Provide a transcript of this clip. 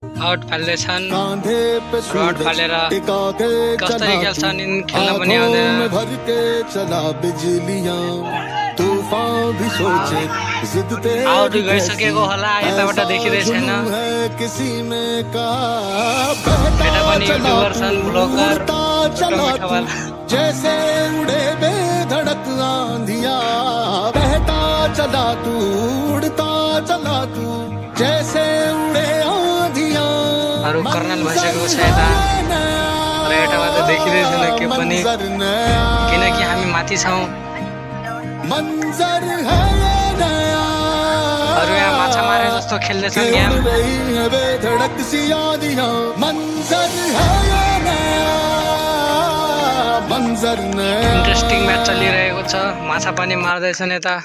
out फाल्दैछन् rod Faleiro कसरी खेल्छन् खेल्न पनि आउँदैन आउट गइसकेको होला यताबाट देखिँदै छैन केटा पनि युट्युबर छन् ब्लगर जैसे उड़े बेधड़क आंधिया बहता चला तू उड़ता चला तू जैसे उड़े आंधिया अरु कर्नल भइसकेको छ यता र यताबाट देखिँदै छैन के पनि किनकि हामी माथि छौं मंजर है नया अरु यहाँ माछा मारे जस्तो खेल्दैछन् गेम बेधड़क सी आंधिया मंजर है नया मंजर नया इन्ट्रेस्टिङ म्याच चलिरहेको छ माछा पनि मार्दैछन् यता